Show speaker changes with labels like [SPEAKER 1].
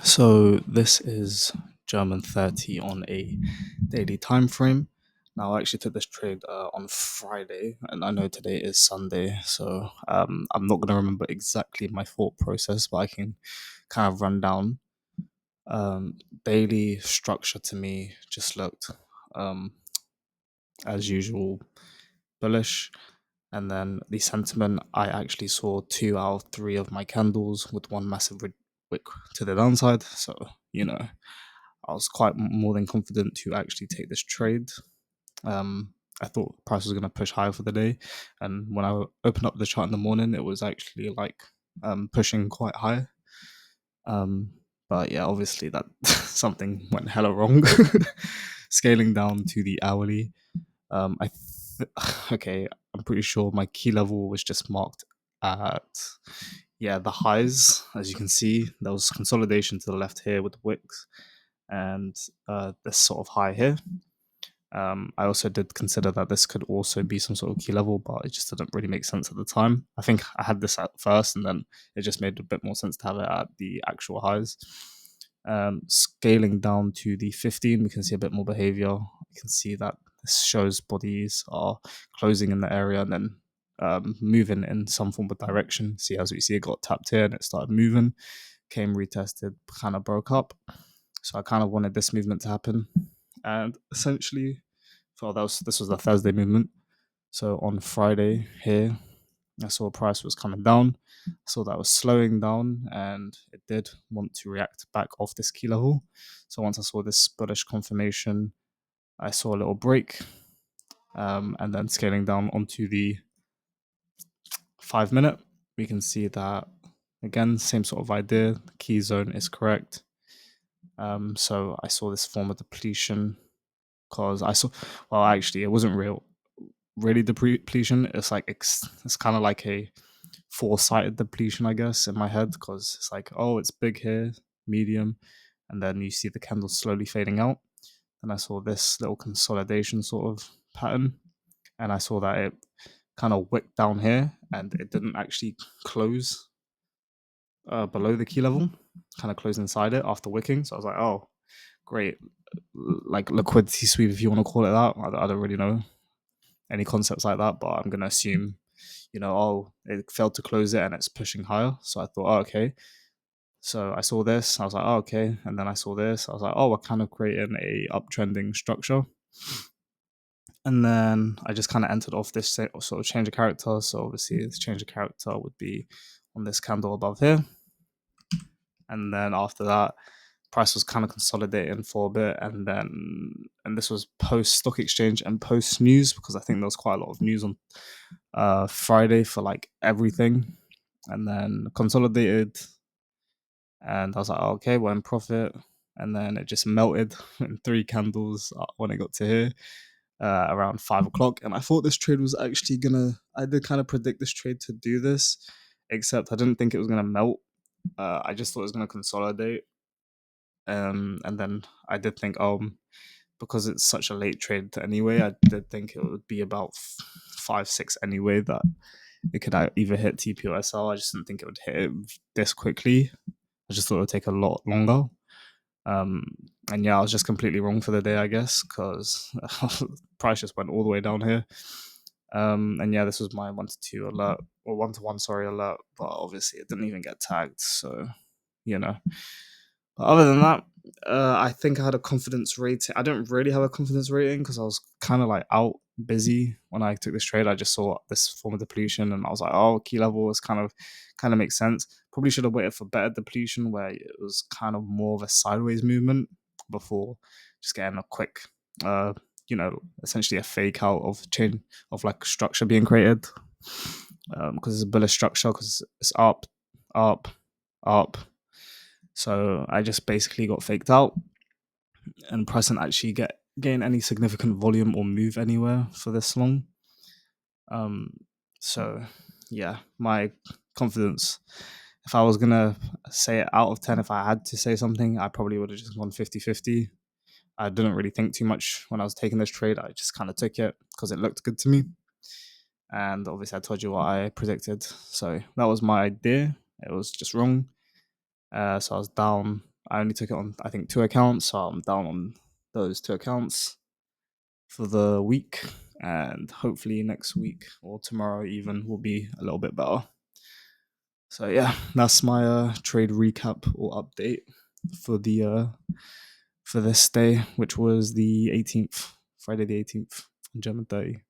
[SPEAKER 1] So this is German 30 on a daily time frame. Now I actually took this trade on Friday, and I know today is Sunday, so I'm not gonna remember exactly my thought process, but I can kind of run down. Daily structure to me just looked um, as usual bullish, and then the sentiment I actually saw 2 out of 3 of my candles with one massive wick to the downside. So you know I was quite more than confident to actually take this trade. Um, I thought the price was going to push higher for the day, and when I opened up the chart in the morning, it was actually like pushing quite high. Um, but yeah, obviously that something went hella wrong. Scaling down to the hourly, okay, I'm pretty sure my key level was just marked at the highs. As you can see, there was consolidation to the left here with the wicks, and this sort of high here. I also did consider that this could also be some sort of key level, but it just didn't really make sense at the time. I think I had this at first, and then it just made a bit more sense to have it at the actual highs. Scaling down to the 15, we can see a bit more behavior. You can see that this shows bodies are closing in the area and then moving in some form of direction. See, as we see, it got tapped here and it started moving, came retested, kind of broke up. So I kind of wanted this movement to happen, and essentially, well, this was the Thursday movement. So on Friday here, I saw price was coming down. I saw that was slowing down, and it did want to react back off this key level. So once I saw this bullish confirmation, I saw a little break, and then scaling down onto the 5 minute, we can see that again, same sort of idea. The key zone is correct. So I saw this form of depletion because I saw, well, actually, it wasn't really depletion. It's like it's kind of like a four-sided depletion, I guess, in my head, because it's like, oh, it's big here, medium, and then you see the candle slowly fading out. And I saw this little consolidation sort of pattern, and I saw that it kind of wicked down here, and it didn't actually close below the key level, kind of closed inside it after wicking. So I was like, oh, great, like liquidity sweep, if you want to call it that. I don't really know any concepts like that, but I'm gonna assume, oh, it failed to close it and it's pushing higher. So I thought, oh, okay. So I saw this, I was like, oh, okay, and then I saw this, I was like, oh, we're kind of creating a uptrending structure. And then I just kind of entered off this sort of change of character. So obviously, this change of character would be on this candle above here. And then after that, price was kind of consolidating for a bit, and this was post stock exchange and post news, because I think there was quite a lot of news on Friday for like everything, and then consolidated, and I was like, oh, okay, we're in profit, and then it just melted in 3 candles when it got to here. Around 5 o'clock, and I thought this trade was actually gonna. I did kind of predict this trade to do this, except I didn't think it was gonna melt. I just thought it was gonna consolidate, and then I did think, because it's such a late trade anyway, I did think it would be about 5-6 anyway, that it could either hit TP or SL. I just didn't think it would hit it this quickly. I just thought it would take a lot longer. Um, and yeah, I was just completely wrong for the day, I guess, because price just went all the way down here. And yeah, this was my 1 to 2 alert, or 1 to 1, sorry, alert, but obviously it didn't even get tagged, so you know. But other than that, I think I had a confidence rating. I don't really have a confidence rating because I was kind of like out busy when I took this trade. I just saw this form of depletion, and I was like, oh, key level is kind of makes sense. Probably should have waited for better depletion where it was kind of more of a sideways movement before just getting a quick, uh, essentially a fake out of chain of like structure being created, because it's a bullish structure, because it's up, up, up. So I just basically got faked out, and price didn't actually gain any significant volume or move anywhere for this long. Um, so yeah, my confidence. If I was gonna say it out of 10, if I had to say something, I probably would have just gone 50-50. I didn't really think too much when I was taking this trade. I just kind of took it because it looked good to me. And obviously, I told you what I predicted. So that was my idea. It was just wrong. So I was down I only took it on, I think, 2 accounts, so I'm down on those 2 accounts for the week, and hopefully next week or tomorrow even will be a little bit better. So yeah, that's my trade recap or update for the for this day, which was the 18th, Friday the 18th on German 30.